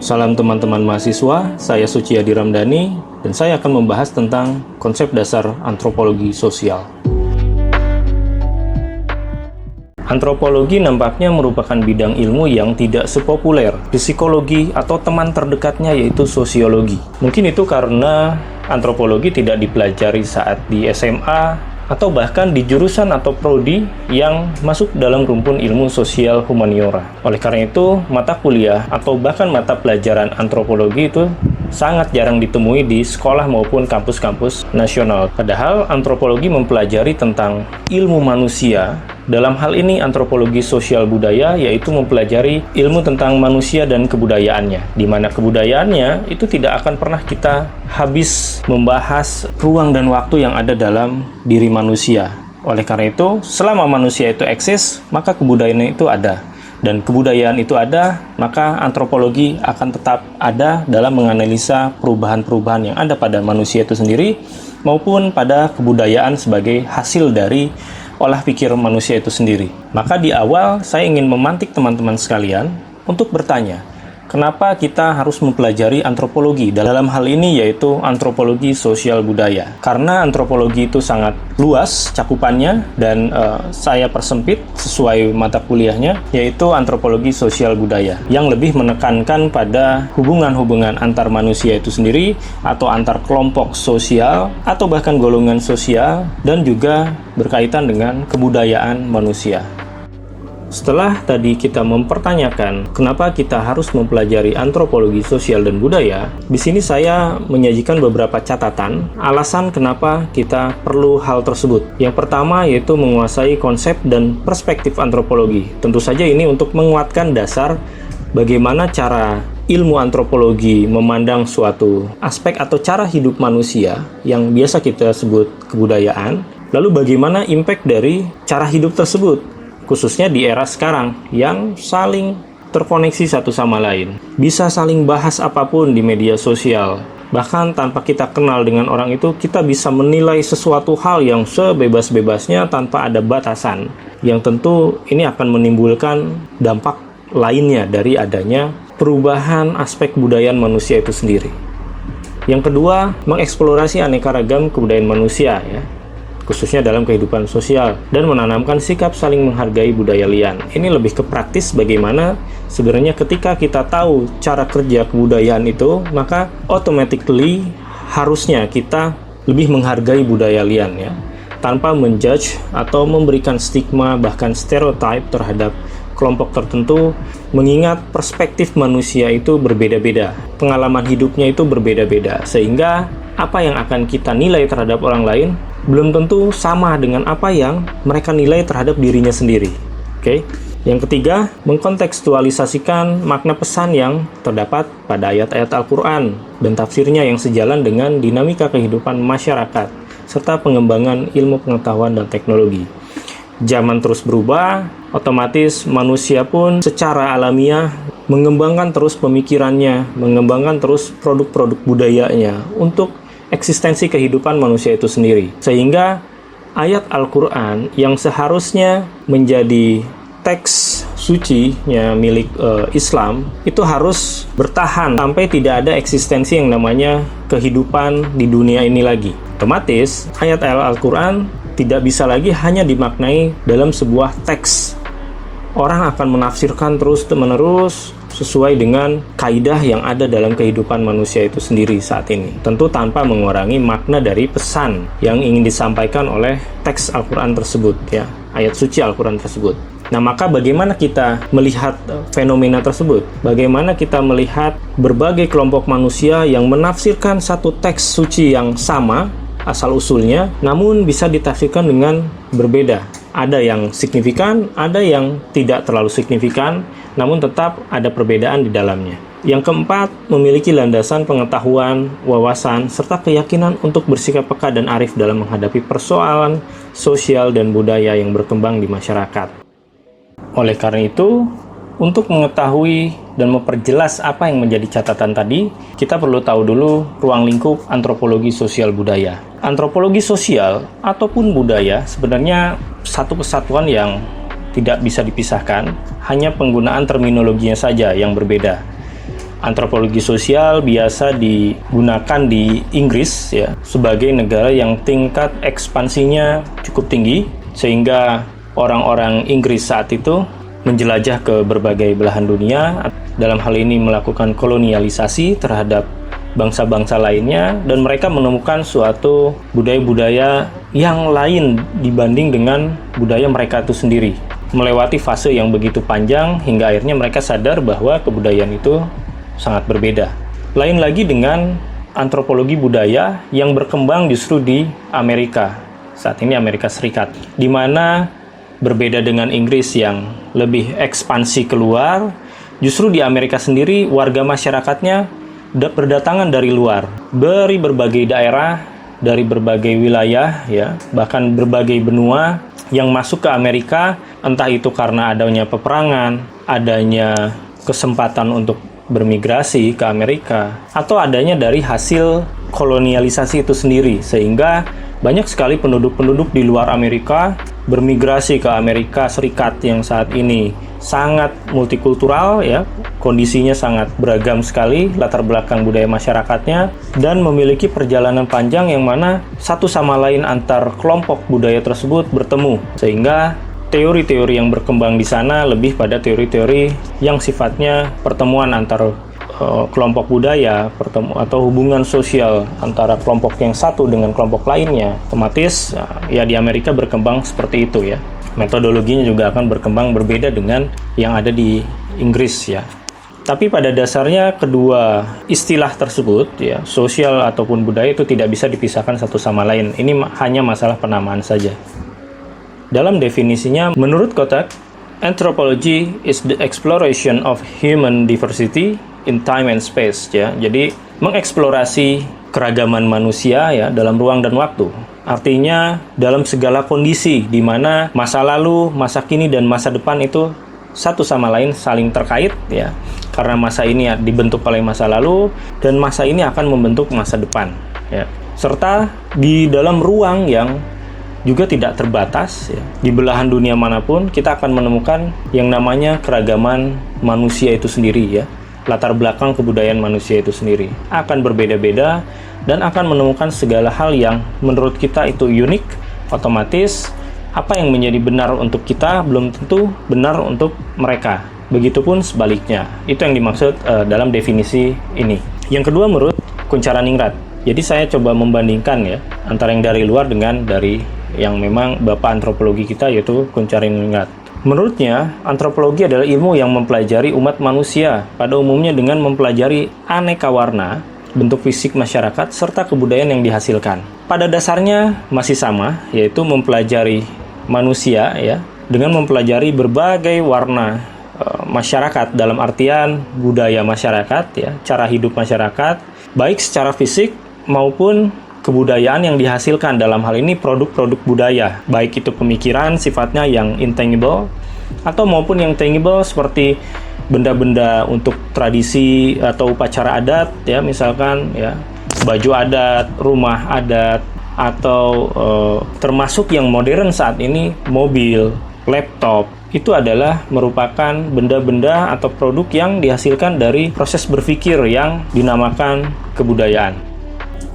Salam teman-teman mahasiswa, saya Suci Adi Ramdhani, dan saya akan membahas tentang konsep dasar antropologi sosial. Antropologi nampaknya merupakan bidang ilmu yang tidak sepopuler psikologi atau teman terdekatnya yaitu sosiologi. Mungkin itu karena antropologi tidak dipelajari saat di SMA, atau bahkan di jurusan atau prodi yang masuk dalam rumpun ilmu sosial humaniora. Oleh karena itu, mata kuliah atau bahkan mata pelajaran antropologi itu sangat jarang ditemui di sekolah maupun kampus-kampus nasional. Padahal antropologi mempelajari tentang ilmu manusia. Dalam hal ini antropologi sosial budaya yaitu mempelajari ilmu tentang manusia dan kebudayaannya, di mana kebudayaannya itu tidak akan pernah kita habis membahas ruang dan waktu yang ada dalam diri manusia. Oleh karena itu, selama manusia itu eksis, maka kebudayaan itu ada. Dan kebudayaan itu ada, maka antropologi akan tetap ada dalam menganalisa perubahan-perubahan yang ada pada manusia itu sendiri maupun pada kebudayaan sebagai hasil dari olah pikir manusia itu sendiri. Maka di awal saya ingin memantik teman-teman sekalian untuk bertanya, kenapa kita harus mempelajari antropologi? Dalam hal ini yaitu antropologi sosial budaya. Karena antropologi itu sangat luas cakupannya dan saya persempit sesuai mata kuliahnya, yaitu antropologi sosial budaya yang lebih menekankan pada hubungan-hubungan antar manusia itu sendiri atau antar kelompok sosial atau bahkan golongan sosial dan juga berkaitan dengan kebudayaan manusia. Setelah tadi kita mempertanyakan kenapa kita harus mempelajari antropologi sosial dan budaya, di sini saya menyajikan beberapa catatan alasan kenapa kita perlu hal tersebut. Yang pertama yaitu menguasai konsep dan perspektif antropologi. Tentu saja ini untuk menguatkan dasar bagaimana cara ilmu antropologi memandang suatu aspek atau cara hidup manusia yang biasa kita sebut kebudayaan. Lalu bagaimana impact dari cara hidup tersebut, khususnya di era sekarang yang saling terkoneksi satu sama lain. Bisa saling bahas apapun di media sosial. Bahkan tanpa kita kenal dengan orang itu, kita bisa menilai sesuatu hal yang sebebas-bebasnya tanpa ada batasan. Yang tentu ini akan menimbulkan dampak lainnya dari adanya perubahan aspek kebudayaan manusia itu sendiri. Yang kedua, mengeksplorasi aneka ragam kebudayaan manusia ya, khususnya dalam kehidupan sosial, dan menanamkan sikap saling menghargai budaya lian. Ini lebih ke praktis bagaimana sebenarnya ketika kita tahu cara kerja kebudayaan itu, maka automatically harusnya kita lebih menghargai budaya lian ya, tanpa menjudge atau memberikan stigma bahkan stereotip terhadap kelompok tertentu, mengingat perspektif manusia itu berbeda-beda, pengalaman hidupnya itu berbeda-beda, sehingga apa yang akan kita nilai terhadap orang lain belum tentu sama dengan apa yang mereka nilai terhadap dirinya sendiri. Oke. Yang ketiga, mengkontekstualisasikan makna pesan yang terdapat pada ayat-ayat Al-Quran dan tafsirnya yang sejalan dengan dinamika kehidupan masyarakat serta pengembangan ilmu pengetahuan dan teknologi. Zaman terus berubah, otomatis manusia pun secara alamiah mengembangkan terus pemikirannya, mengembangkan terus produk-produk budayanya untuk eksistensi kehidupan manusia itu sendiri. Sehingga ayat Al-Quran yang seharusnya menjadi teks sucinya milik Islam itu harus bertahan sampai tidak ada eksistensi yang namanya kehidupan di dunia ini lagi. Otomatis ayat Al-Quran tidak bisa lagi hanya dimaknai dalam sebuah teks. Orang akan menafsirkan terus-menerus sesuai dengan kaidah yang ada dalam kehidupan manusia itu sendiri saat ini. Tentu tanpa mengurangi makna dari pesan yang ingin disampaikan oleh teks Al-Quran tersebut, ya, ayat suci Al-Quran tersebut. Nah, maka bagaimana kita melihat fenomena tersebut? Bagaimana kita melihat berbagai kelompok manusia yang menafsirkan satu teks suci yang sama asal-usulnya, namun bisa ditafsirkan dengan berbeda. Ada yang signifikan, ada yang tidak terlalu signifikan, namun tetap ada perbedaan di dalamnya. Yang keempat, memiliki landasan pengetahuan, wawasan, serta keyakinan untuk bersikap peka dan arif dalam menghadapi persoalan sosial dan budaya yang berkembang di masyarakat. Oleh karena itu, untuk mengetahui dan memperjelas apa yang menjadi catatan tadi, kita perlu tahu dulu ruang lingkup antropologi sosial budaya. Antropologi sosial ataupun budaya sebenarnya satu kesatuan yang tidak bisa dipisahkan, hanya penggunaan terminologinya saja yang berbeda. Antropologi sosial biasa digunakan di Inggris ya, sebagai negara yang tingkat ekspansinya cukup tinggi, sehingga orang-orang Inggris saat itu menjelajah ke berbagai belahan dunia, dalam hal ini melakukan kolonialisasi terhadap bangsa-bangsa lainnya, dan mereka menemukan suatu budaya-budaya yang lain dibanding dengan budaya mereka itu sendiri. Melewati fase yang begitu panjang hingga akhirnya mereka sadar bahwa kebudayaan itu sangat berbeda. Lain lagi dengan antropologi budaya yang berkembang justru di Amerika, saat ini Amerika Serikat, di mana berbeda dengan Inggris yang lebih ekspansi keluar, justru di Amerika sendiri warga masyarakatnya berdatangan dari luar, dari berbagai daerah, dari berbagai wilayah, ya, bahkan berbagai benua yang masuk ke Amerika, entah itu karena adanya peperangan, adanya kesempatan untuk bermigrasi ke Amerika, atau adanya dari hasil kolonialisasi itu sendiri, sehingga banyak sekali penduduk-penduduk di luar Amerika bermigrasi ke Amerika Serikat yang saat ini sangat multikultural ya, kondisinya sangat beragam sekali latar belakang budaya masyarakatnya, dan memiliki perjalanan panjang yang mana satu sama lain antar kelompok budaya tersebut bertemu, sehingga teori-teori yang berkembang di sana lebih pada teori-teori yang sifatnya pertemuan antar kelompok budaya, atau hubungan sosial antara kelompok yang satu dengan kelompok lainnya. Otomatis ya di Amerika berkembang seperti itu ya. Metodologinya juga akan berkembang berbeda dengan yang ada di Inggris ya. Tapi pada dasarnya kedua istilah tersebut ya, sosial ataupun budaya, itu tidak bisa dipisahkan satu sama lain. Ini hanya masalah penamaan saja. Dalam definisinya, menurut Kotak, anthropology is the exploration of human diversity in time and space ya. Jadi mengeksplorasi keragaman manusia ya dalam ruang dan waktu. Artinya dalam segala kondisi di mana masa lalu, masa kini dan masa depan itu satu sama lain saling terkait ya. Karena masa ini dibentuk oleh masa lalu dan masa ini akan membentuk masa depan ya. Serta di dalam ruang yang juga tidak terbatas ya. Di belahan dunia manapun kita akan menemukan yang namanya keragaman manusia itu sendiri ya. Latar belakang kebudayaan manusia itu sendiri akan berbeda-beda dan akan menemukan segala hal yang menurut kita itu unik. Otomatis apa yang menjadi benar untuk kita belum tentu benar untuk mereka. Begitupun sebaliknya. Itu yang dimaksud dalam definisi ini. Yang kedua menurut Kuncharaningrat. Jadi saya coba membandingkan ya antara yang dari luar dengan dari yang memang bapak antropologi kita, yaitu Kuncharaningrat. Menurutnya, antropologi adalah ilmu yang mempelajari umat manusia, pada umumnya dengan mempelajari aneka warna, bentuk fisik masyarakat, serta kebudayaan yang dihasilkan. Pada dasarnya masih sama, yaitu mempelajari manusia ya, dengan mempelajari berbagai warna masyarakat, dalam artian budaya masyarakat ya, cara hidup masyarakat, baik secara fisik maupun kebudayaan yang dihasilkan, dalam hal ini produk-produk budaya, baik itu pemikiran sifatnya yang intangible atau maupun yang tangible seperti benda-benda untuk tradisi atau upacara adat ya, misalkan ya baju adat, rumah adat, atau termasuk yang modern saat ini mobil, laptop. Itu adalah merupakan benda-benda atau produk yang dihasilkan dari proses berpikir yang dinamakan kebudayaan.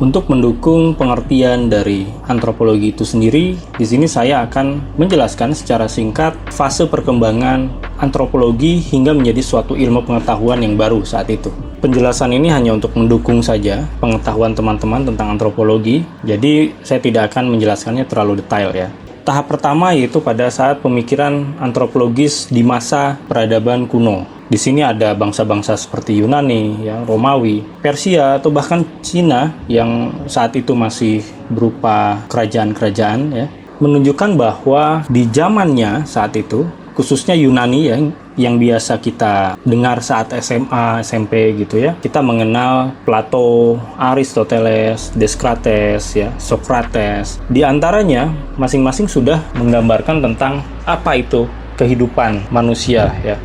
Untuk mendukung pengertian dari antropologi itu sendiri, di sini saya akan menjelaskan secara singkat fase perkembangan antropologi hingga menjadi suatu ilmu pengetahuan yang baru saat itu. Penjelasan ini hanya untuk mendukung saja pengetahuan teman-teman tentang antropologi, jadi saya tidak akan menjelaskannya terlalu detail ya. Tahap pertama yaitu pada saat pemikiran antropologis di masa peradaban kuno. Di sini ada bangsa-bangsa seperti Yunani, ya, Romawi, Persia, atau bahkan Cina yang saat itu masih berupa kerajaan-kerajaan, ya, menunjukkan bahwa di zamannya saat itu, khususnya Yunani yang biasa kita dengar saat SMA, SMP gitu ya, kita mengenal Plato, Aristoteles, Descartes, ya, Socrates. Di antaranya masing-masing sudah menggambarkan tentang apa itu kehidupan manusia, ya.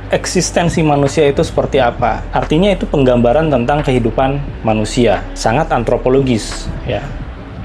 Eksistensi manusia itu seperti apa? Artinya itu penggambaran tentang kehidupan manusia, sangat antropologis ya.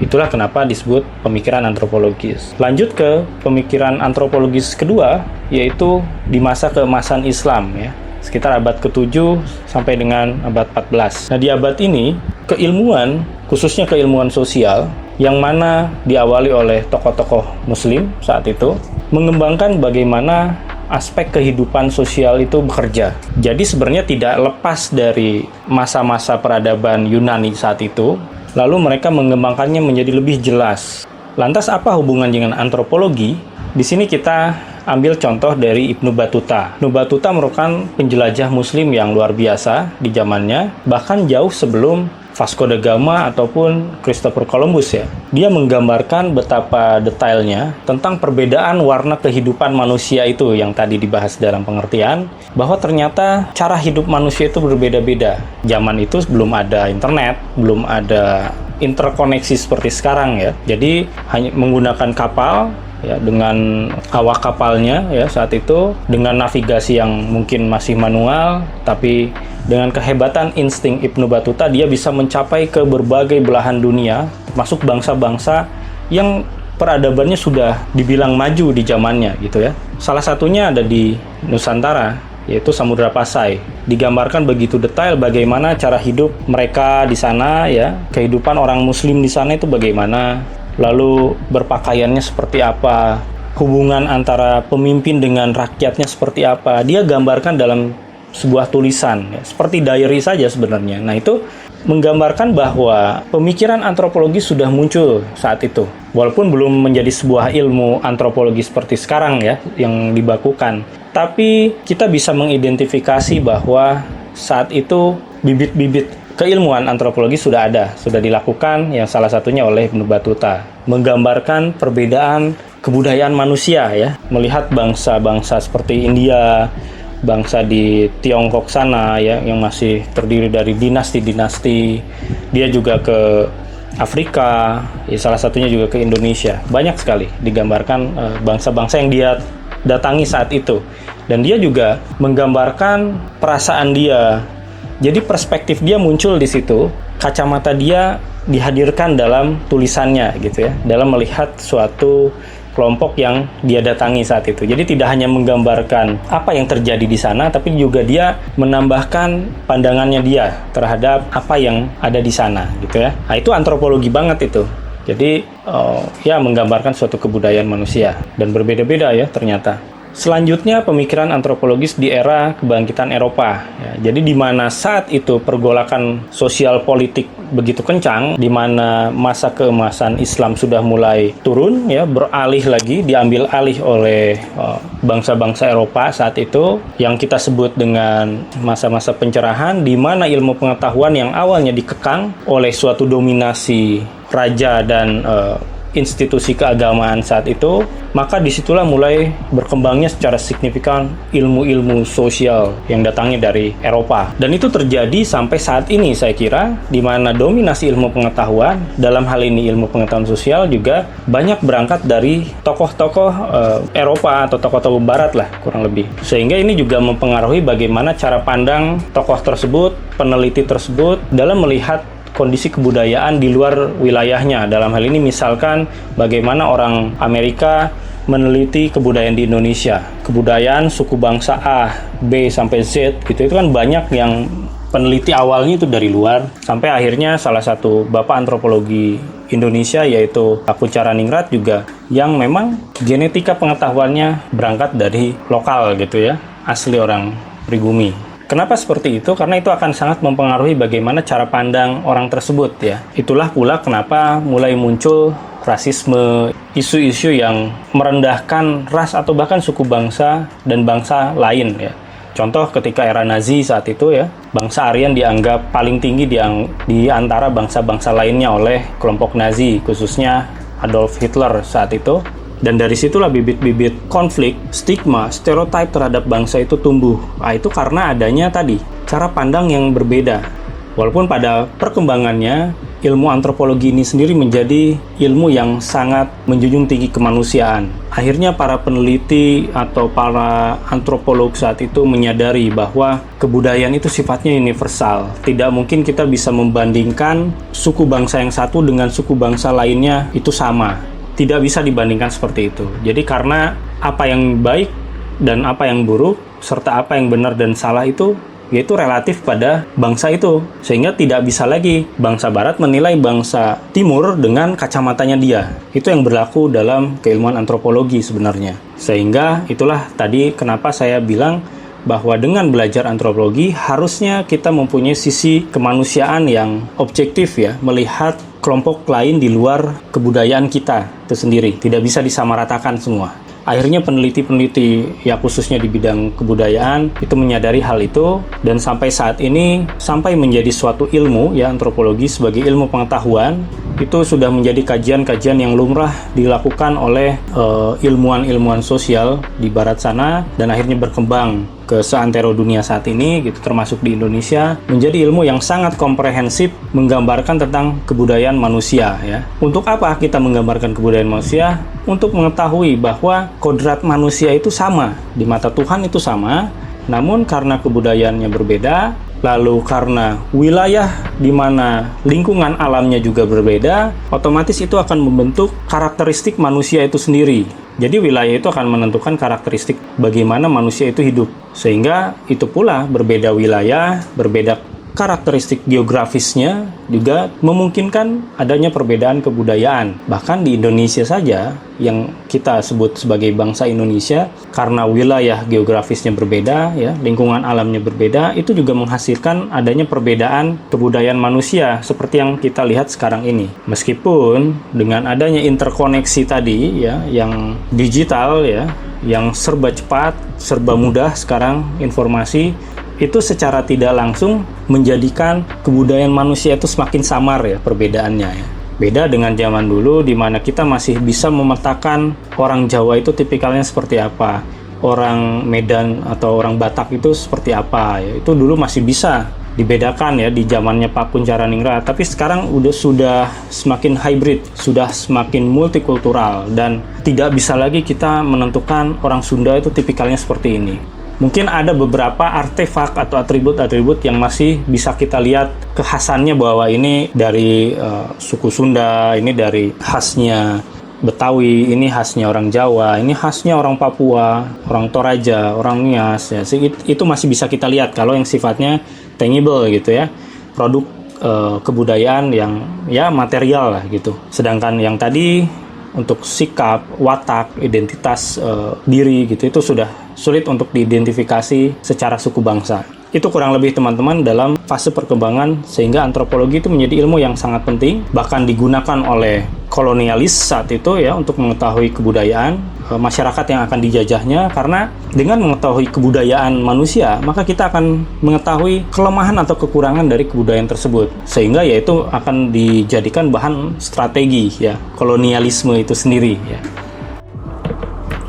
Itulah kenapa disebut pemikiran antropologis. Lanjut ke pemikiran antropologis kedua, yaitu di masa keemasan Islam ya. sekitar abad ke-7 sampai dengan abad 14. Nah, di abad ini, keilmuan, khususnya keilmuan sosial, yang mana diawali oleh tokoh-tokoh muslim saat itu, mengembangkan bagaimana aspek kehidupan sosial itu bekerja. Jadi sebenarnya tidak lepas dari masa-masa peradaban Yunani saat itu, lalu mereka mengembangkannya menjadi lebih jelas. Lantas apa hubungan dengan antropologi? Di sini kita ambil contoh dari Ibnu Battuta. Ibnu Battuta merupakan penjelajah muslim yang luar biasa di zamannya, bahkan jauh sebelum Vasco da Gama ataupun Christopher Columbus ya. Dia menggambarkan betapa detailnya tentang perbedaan warna kehidupan manusia itu yang tadi dibahas dalam pengertian bahwa ternyata cara hidup manusia itu berbeda-beda. Zaman itu belum ada internet, belum ada interkoneksi seperti sekarang ya. Jadi hanya menggunakan kapal ya, dengan awak kapalnya ya saat itu, dengan navigasi yang mungkin masih manual, tapi dengan kehebatan insting Ibnu Battuta dia bisa mencapai ke berbagai belahan dunia, termasuk bangsa-bangsa yang peradabannya sudah dibilang maju di zamannya gitu ya. Salah satunya ada di Nusantara, yaitu Samudra Pasai. Digambarkan begitu detail bagaimana cara hidup mereka di sana ya, kehidupan orang muslim di sana itu bagaimana, lalu berpakaiannya seperti apa, hubungan antara pemimpin dengan rakyatnya seperti apa. Dia gambarkan dalam sebuah tulisan ya, seperti diary saja sebenarnya. Nah, itu menggambarkan bahwa pemikiran antropologi sudah muncul saat itu, walaupun belum menjadi sebuah ilmu antropologi seperti sekarang ya yang dibakukan, tapi kita bisa mengidentifikasi bahwa saat itu bibit-bibit keilmuan antropologi sudah ada, sudah dilakukan, yang salah satunya oleh Ibnu Battuta, menggambarkan perbedaan kebudayaan manusia ya, melihat bangsa-bangsa seperti India, bangsa di Tiongkok sana ya, yang masih terdiri dari dinasti-dinasti. Dia juga ke Afrika, ya salah satunya juga ke Indonesia. Banyak sekali digambarkan bangsa-bangsa yang dia datangi saat itu. Dan dia juga menggambarkan perasaan dia. Jadi perspektif dia muncul di situ, kacamata dia dihadirkan dalam tulisannya gitu ya, dalam melihat suatu kelompok yang dia datangi saat itu. Jadi tidak hanya menggambarkan apa yang terjadi di sana, tapi juga dia menambahkan pandangannya dia terhadap apa yang ada di sana gitu ya. Nah, itu antropologi banget itu. Jadi ya menggambarkan suatu kebudayaan manusia dan berbeda-beda ya ternyata. Selanjutnya pemikiran antropologis di era kebangkitan Eropa. Ya, jadi di mana saat itu pergolakan sosial politik begitu kencang, di mana masa keemasan Islam sudah mulai turun, ya beralih lagi, diambil alih oleh bangsa-bangsa Eropa saat itu, yang kita sebut dengan masa-masa pencerahan, di mana ilmu pengetahuan yang awalnya dikekang oleh suatu dominasi raja dan institusi keagamaan saat itu, maka disitulah mulai berkembangnya secara signifikan ilmu-ilmu sosial yang datangnya dari Eropa. Dan itu terjadi sampai saat ini saya kira, di mana dominasi ilmu pengetahuan, dalam hal ini ilmu pengetahuan sosial juga banyak berangkat dari tokoh-tokoh Eropa atau tokoh-tokoh Barat lah kurang lebih. Sehingga ini juga mempengaruhi bagaimana cara pandang tokoh tersebut, peneliti tersebut dalam melihat kondisi kebudayaan di luar wilayahnya. Dalam hal ini misalkan bagaimana orang Amerika meneliti kebudayaan di Indonesia. Kebudayaan suku bangsa A, B sampai Z gitu, itu kan banyak yang peneliti awalnya itu dari luar, sampai akhirnya salah satu bapak antropologi Indonesia yaitu Pak Kunchara-Ningrat juga yang memang genetika pengetahuannya berangkat dari lokal gitu ya, asli orang pribumi. Kenapa seperti itu? Karena itu akan sangat mempengaruhi bagaimana cara pandang orang tersebut ya. Itulah pula kenapa mulai muncul rasisme, isu-isu yang merendahkan ras atau bahkan suku bangsa dan bangsa lain ya. Contoh ketika era Nazi saat itu ya, bangsa Aryan dianggap paling tinggi di antara bangsa-bangsa lainnya oleh kelompok Nazi, khususnya Adolf Hitler saat itu. Dan dari situlah bibit-bibit konflik, stigma, stereotip terhadap bangsa itu tumbuh. Nah, itu karena adanya tadi cara pandang yang berbeda. Walaupun pada perkembangannya, ilmu antropologi ini sendiri menjadi ilmu yang sangat menjunjung tinggi kemanusiaan. Akhirnya para peneliti atau para antropolog saat itu menyadari bahwa kebudayaan itu sifatnya universal. Tidak mungkin kita bisa membandingkan suku bangsa yang satu dengan suku bangsa lainnya itu sama. Tidak bisa dibandingkan seperti itu. Jadi karena apa yang baik dan apa yang buruk serta apa yang benar dan salah itu yaitu relatif pada bangsa itu, sehingga tidak bisa lagi bangsa barat menilai bangsa timur dengan kacamatanya dia. Itu yang berlaku dalam keilmuan antropologi sebenarnya. Sehingga itulah tadi kenapa saya bilang bahwa dengan belajar antropologi harusnya kita mempunyai sisi kemanusiaan yang objektif ya, melihat kelompok lain di luar kebudayaan kita itu sendiri, tidak bisa disamaratakan semua. Akhirnya peneliti-peneliti ya khususnya di bidang kebudayaan itu menyadari hal itu, dan sampai saat ini sampai menjadi suatu ilmu ya, antropologi sebagai ilmu pengetahuan itu sudah menjadi kajian-kajian yang lumrah dilakukan oleh ilmuwan-ilmuwan sosial di barat sana, dan akhirnya berkembang ke seantero dunia saat ini gitu, termasuk di Indonesia, menjadi ilmu yang sangat komprehensif menggambarkan tentang kebudayaan manusia ya. Untuk apa kita menggambarkan kebudayaan manusia? Untuk mengetahui bahwa kodrat manusia itu sama, di mata Tuhan itu sama, namun karena kebudayaannya berbeda, lalu karena wilayah di mana lingkungan alamnya juga berbeda, otomatis itu akan membentuk karakteristik manusia itu sendiri. Jadi wilayah itu akan menentukan karakteristik bagaimana manusia itu hidup. Sehingga itu pula berbeda wilayah, berbeda karakteristik geografisnya juga memungkinkan adanya perbedaan kebudayaan. Bahkan di Indonesia saja yang kita sebut sebagai bangsa Indonesia, karena wilayah geografisnya berbeda ya, lingkungan alamnya berbeda, itu juga menghasilkan adanya perbedaan kebudayaan manusia seperti yang kita lihat sekarang ini. Meskipun dengan adanya interkoneksi tadi ya, yang digital ya, yang serba cepat, serba mudah sekarang informasi, itu secara tidak langsung menjadikan kebudayaan manusia itu semakin samar ya perbedaannya ya. Beda dengan zaman dulu di mana kita masih bisa memetakan orang Jawa itu tipikalnya seperti apa, orang Medan atau orang Batak itu seperti apa ya. Itu dulu masih bisa dibedakan ya di zamannya Pak Kuncharaningrat. Tapi sekarang sudah semakin hybrid, sudah semakin multikultural, dan tidak bisa lagi kita menentukan orang Sunda itu tipikalnya seperti ini. Mungkin ada beberapa artefak atau atribut-atribut yang masih bisa kita lihat kekhasannya, bahwa ini dari suku Sunda, ini dari khasnya Betawi, ini khasnya orang Jawa, ini khasnya orang Papua, orang Toraja, orang Nias ya. Itu masih bisa kita lihat kalau yang sifatnya tangible gitu ya, produk kebudayaan yang ya material lah gitu. Sedangkan yang tadi untuk sikap, watak, identitas diri gitu, itu sudah sulit untuk diidentifikasi secara suku bangsa. Itu kurang lebih teman-teman dalam fase perkembangan, sehingga antropologi itu menjadi ilmu yang sangat penting, bahkan digunakan oleh kolonialis saat itu ya untuk mengetahui kebudayaan masyarakat yang akan dijajahnya, karena dengan mengetahui kebudayaan manusia maka kita akan mengetahui kelemahan atau kekurangan dari kebudayaan tersebut, sehingga yaitu akan dijadikan bahan strategi ya kolonialisme itu sendiri ya.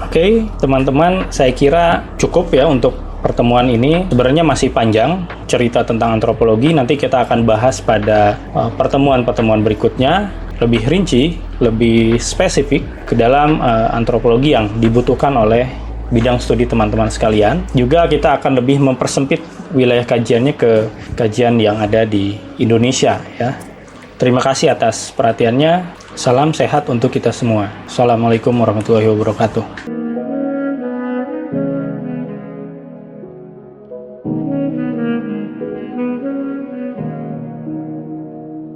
Oke, teman-teman, saya kira cukup ya untuk pertemuan ini. Sebenarnya masih panjang cerita tentang antropologi, nanti kita akan bahas pada pertemuan-pertemuan berikutnya, lebih rinci, lebih spesifik ke dalam antropologi yang dibutuhkan oleh bidang studi teman-teman sekalian. Juga kita akan lebih mempersempit wilayah kajiannya ke kajian yang ada di Indonesia ya. Terima kasih atas perhatiannya. Salam sehat untuk kita semua. Assalamualaikum warahmatullahi wabarakatuh.